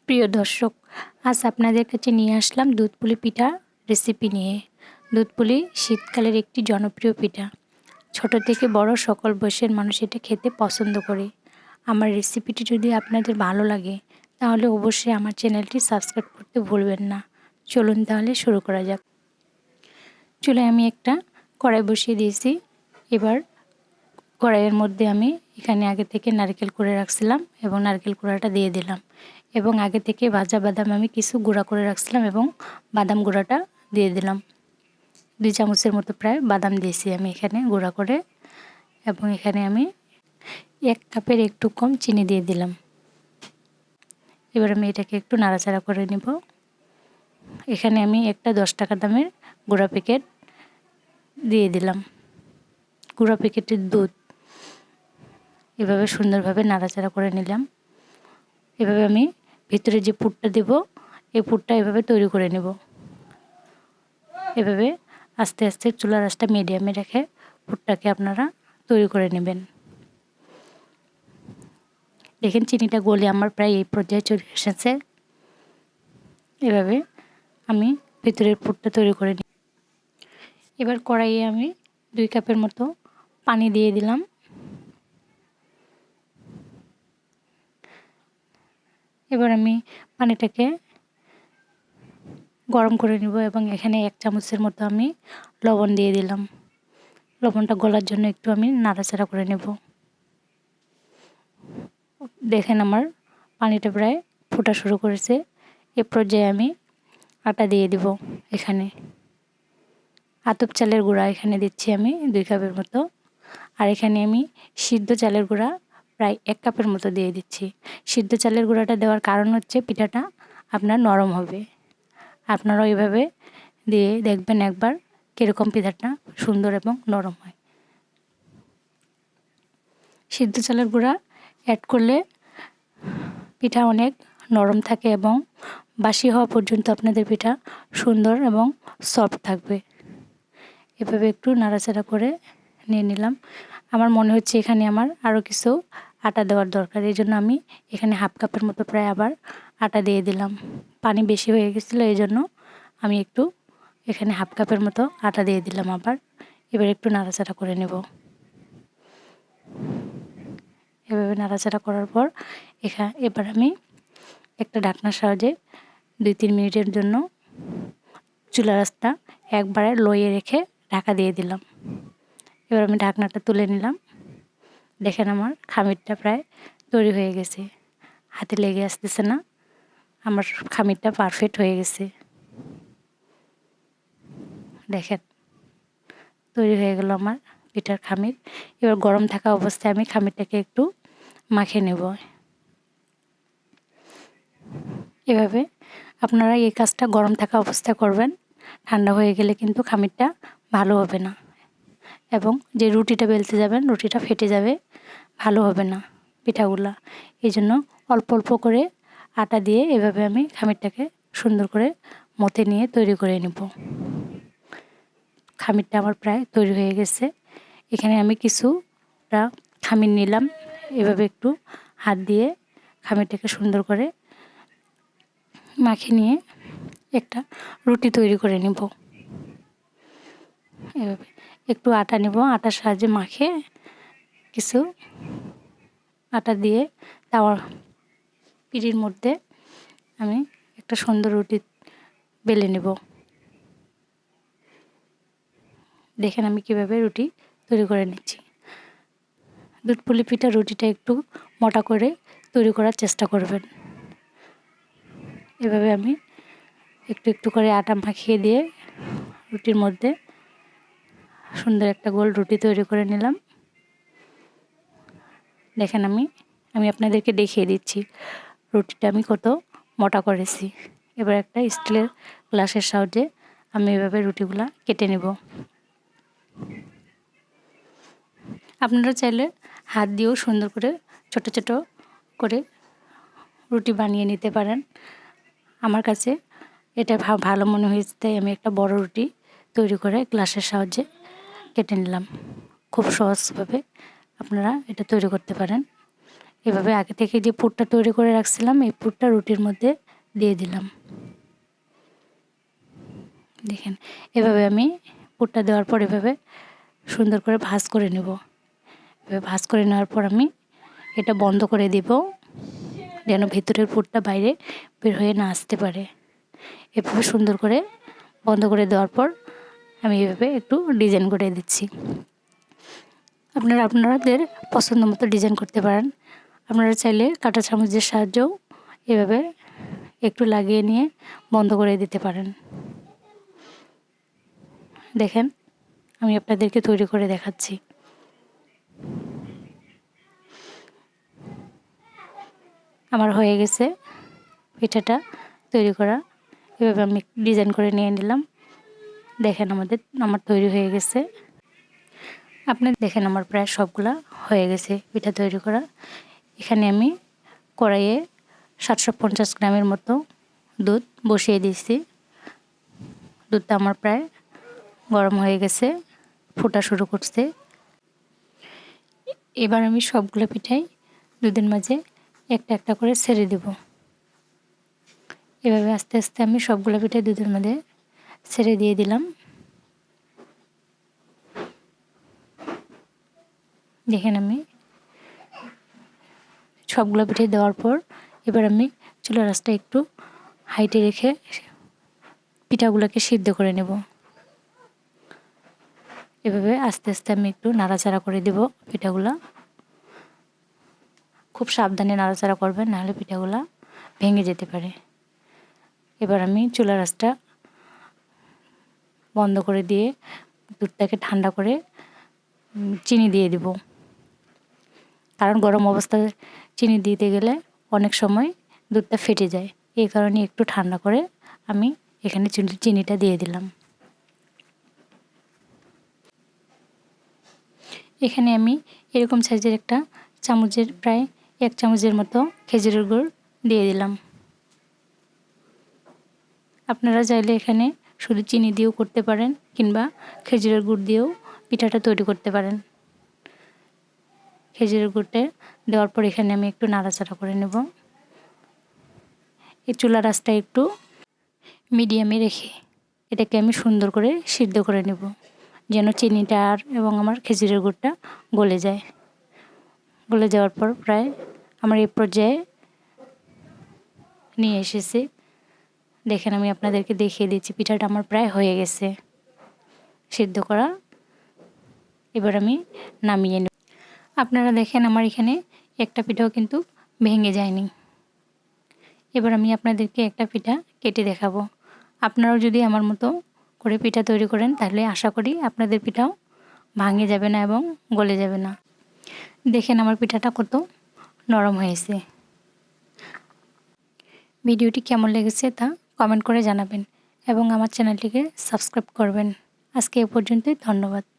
প্রিয় দর্শক, আজ আপনাদের কাছে নিয়ে আসলাম দুধ পুলি পিঠা রেসিপি নিয়ে। দুধ পুলি শীতকালের একটি জনপ্রিয় পিঠা। ছোট থেকে বড় সকল বয়সের মানুষ এটা খেতে পছন্দ করে। আমার রেসিপিটি যদি আপনাদের ভালো লাগে তাহলে অবশ্যই আমার চ্যানেলটি সাবস্ক্রাইব করতে ভুলবেন না। চলুন তাহলে শুরু করা যাক। চুলায় আমি একটা কড়াই বসিয়ে দিয়েছি। এবার কড়াইয়ের মধ্যে আমি এখানে আগে থেকে নারকেল করে রাখছিলাম এবং নারকেল কোড়াটা দিয়ে দিলাম এবং আগে থেকে ভাজা বাদাম আমি কিছু গুঁড়া করে রাখছিলাম এবং বাদাম গুঁড়াটা দিয়ে দিলাম। 2 চামচের মতো প্রায় বাদাম দিয়েছি আমি এখানে গুঁড়া করে, এবং এখানে আমি 1 কাপের একটু কম চিনি দিয়ে দিলাম। এবার আমি এটাকে একটু নাড়াচাড়া করে নেব। এখানে আমি একটা 10 টাকা দামের গুঁড়া প্যাকেট দিয়ে দিলাম, গুঁড়া প্যাকেটের দুধ। এভাবে সুন্দরভাবে নাড়াচাড়া করে নিলাম। এভাবে আমি ভিতরে যে পুরটা দেব এই পুরটা এভাবে তৈরি করে নেব। এভাবে আস্তে আস্তে চুলার আঁচটা মিডিয়ামে রেখে পুরটাকে আপনারা তৈরি করে নেবেন। দেখেন চিনিটা গলে আমার প্রায় এই পর্যায়ে চলে এসেছে। এভাবে আমি ভিতরের পুরটা তৈরি করে নিই। এবার কড়াইয়ে আমি 2 কাপের মতো পানি দিয়ে দিলাম। এবার আমি পানিটাকে গরম করে নিব এবং এখানে 1 চামচের মতো আমি লবণ দিয়ে দিলাম। লবণটা গলার জন্য একটু আমি নাড়াচাড়া করে নেব। দেখেন আমার পানিটা প্রায় ফোটা শুরু করেছে। এ পর্যায়ে আমি আটা দিয়ে দিব। এখানে আতপ চালের গুঁড়া এখানে দিচ্ছি আমি 2 কাপের মতো, আর এখানে আমি সিদ্ধ চালের গুঁড়া প্রায় 1 কাপের মতো দিয়ে দিচ্ছি। সিদ্ধ চালের গুঁড়াটা দেওয়ার কারণ হচ্ছে পিঠাটা আপনার নরম হবে। আপনারাও এভাবে দিয়ে দেখবেন একবার কীরকম পিঠাটা সুন্দর এবং নরম হয়। সিদ্ধ চালের গুঁড়া অ্যাড করলে পিঠা অনেক নরম থাকে এবং বাসি হওয়া পর্যন্ত আপনাদের পিঠা সুন্দর এবং সফট থাকবে। এভাবে একটু নাড়াচাড়া করে নিয়ে নিলাম। আমার মনে হচ্ছে এখানে আমার আরও কিছু আটা দেওয়ার দরকার, এই জন্য আমি এখানে 1/2 কাপের মতো প্রায় আবার আটা দিয়ে দিলাম। পানি বেশি হয়ে গেছিলো এই জন্য আমি একটু এখানে 1/2 কাপের মতো আটা দিয়ে দিলাম আবার। এবার একটু নাড়াচাড়া করে নেব। এভাবে নাড়াচাড়া করার পর এবার আমি একটা ঢাকনার সাহায্যে 2-3 মিনিটের জন্য চুলার আঁচটা একবারে লোয়ে রেখে ঢাকা দিয়ে দিলাম। এবার আমি ঢাকনাটা তুলে নিলাম। দেখেন আমার খামিরটা প্রায় তৈরি হয়ে গেছে, হাতে লেগে আসতেছে না। আমার খামিরটা পারফেক্ট হয়ে গেছে। দেখেন তৈরি হয়ে গেল আমার পিঠার খামির। এবার গরম থাকা অবস্থায় আমি খামিরটাকে একটু মাখিয়ে নেব। এভাবে আপনারা এই কাজটা গরম থাকা অবস্থায় করবেন। ঠান্ডা হয়ে গেলে কিন্তু খামিরটা ভালো হবে না এবং যে রুটিটা বেলতে যাবেন রুটিটা ফেটে যাবে, ভালো হবে না পিঠাগুলা। এই জন্য অল্প অল্প করে আটা দিয়ে এভাবে আমি খামিরটাকে সুন্দর করে মথে নিয়ে তৈরি করে নেব। খামিরটা আমার প্রায় তৈরি হয়ে গেছে। এখানে আমি কিছুটা খামির নিলাম। এভাবে একটু হাত দিয়ে খামিরটাকে সুন্দর করে মাখিয়ে নিয়ে একটা রুটি তৈরি করে নেব। এভাবে একটু আটা নেব, আটার সাহায্যে মাখিয়ে কিছু আটা দিয়ে তাওয়ার পিঁড়ির মধ্যে আমি একটা সুন্দর রুটি বেলে নেব। দেখেন আমি কিভাবে রুটি তৈরি করে নিচ্ছি। দুধ পুলি পিঠা রুটিটা একটু মোটা করে তৈরি করার চেষ্টা করবেন। এভাবে আমি একটু একটু করে আটা মাখিয়ে দিয়ে রুটির মধ্যে সুন্দর একটা গোল রুটি তৈরি করে নিলাম। দেখেন আমি আপনাদেরকে দেখিয়ে দিচ্ছি রুটিটা আমি কত মোটা করেছি। এবার একটা স্টিলের গ্লাসের সাহায্যে আমি এভাবে রুটিগুলা কেটে নেব। আপনারা চাইলে হাত দিয়েও সুন্দর করে ছোট ছোট করে রুটি বানিয়ে নিতে পারেন। আমার কাছে এটা ভালো মনে হয়েছে তাই আমি একটা বড় রুটি তৈরি করে গ্লাসের সাহায্যে কেটে নিলাম। খুব সহজভাবে আপনারা এটা তৈরি করতে পারেন। এভাবে আগে থেকে যে পুরটা তৈরি করে রাখছিলাম এই পুরটা রুটির মধ্যে দিয়ে দিলাম। দেখেন এভাবে আমি পুরটা দেওয়ার পর এভাবে সুন্দর করে ভাঁজ করে নেব। এভাবে ভাঁজ করে নেওয়ার পর আমি এটা বন্ধ করে দিব, যেন ভিতরের পুরটা বাইরে বের হয়ে না আসতে পারে। এভাবে সুন্দর করে বন্ধ করে দেওয়ার পর আমি এভাবে একটু ডিজাইন করে দিচ্ছি। আপনারা আপনাদের পছন্দ মতো ডিজাইন করতে পারেন। আপনারা চাইলে কাঁটা চামচের সাহায্যেও এভাবে একটু লাগিয়ে নিয়ে বন্ধ করে দিতে পারেন। দেখেন আমি আপনাদেরকে তৈরি করে দেখাচ্ছি। আমার হয়ে গেছে পিঠাটা তৈরি করা। এভাবে আমি ডিজাইন করে নিয়ে নিলাম। দেখেন আমার তৈরি হয়ে গেছে। আপনি দেখেন আমার প্রায় সবগুলা হয়ে গেছে পিঠা তৈরি করা। এখানে আমি কড়াইয়ে 750 গ্রামের মতো দুধ বসিয়ে দিয়েছি। দুধটা আমার প্রায় গরম হয়ে গেছে, ফোটা শুরু করছে। এবার আমি সবগুলো পিঠাই দুধের মাঝে একটা একটা করে ছেড়ে দেব। এভাবে আস্তে আস্তে আমি সবগুলো পিঠাই দুধের মধ্যে ছেড়ে দিয়ে দিলাম। দেখেন আমি সবগুলো পিঠে দেওয়ার পর এবার আমি চুলার আঁচটা একটু হাইটে রেখে পিঠাগুলোকে সিদ্ধ করে নেব। এভাবে আস্তে আস্তে আমি একটু নাড়াচাড়া করে দেব পিঠাগুলা। খুব সাবধানে নাড়াচাড়া করবেন, নাহলে পিঠাগুলা ভেঙে যেতে পারে। এবার আমি চুলার আঁচটা বন্ধ করে দিয়ে দুধটাকে ঠান্ডা করে চিনি দিয়ে দেব। কারণ গরম অবস্থায় চিনি দিতে গেলে অনেক সময় দুধটা ফেটে যায়। এই কারণে একটু ঠান্ডা করে আমি এখানে চিনিটা দিয়ে দিলাম। এখানে আমি এরকম সাইজের একটা চামচের প্রায় 1 চামচের মতো খেজুরের গুড় দিয়ে দিলাম। আপনারা চাইলে এখানে শুধু চিনি দিয়েও করতে পারেন, কিংবা খেজুরের গুড় দিয়েও পিঠাটা তৈরি করতে পারেন। খেজুরের গুড়টা দেওয়ার পর এখানে আমি একটু নাড়াচাড়া করে নেব। এই চুলার আঁচটা একটু মিডিয়ামে রেখে এটাকে আমি সুন্দর করে সিদ্ধ করে নেব, যেন চিনিটা এবং আমার খেজুরের গুড়টা গলে যায়। গলে যাওয়ার পর প্রায় আমার এই পর্যায়ে নিয়ে এসেছি। দেখেন আমি আপনাদেরকে দেখিয়ে দিচ্ছি পিঠাটা আমার প্রায় হয়ে গেছে সিদ্ধ করা। এবার আমি নামিয়ে নেব। আপনারা দেখেন আমার এখানে একটা পিঠাও কিন্তু ভেঙে যায়নি। এবার আমি আপনাদেরকে একটা পিঠা কেটে দেখাবো। আপনারাও যদি আমার মতো করে পিঠা তৈরি করেন তাহলে আশা করি আপনাদের পিঠাও ভাঙে যাবে না এবং গলে যাবে না। দেখেন আমার পিঠাটা কত নরম হয়েছে। ভিডিওটি কেমন লেগেছে তা কমেন্ট করে জানাবেন এবং আমার চ্যানেলটিকে সাবস্ক্রাইব করবেন। আজকে এ পর্যন্তই, ধন্যবাদ।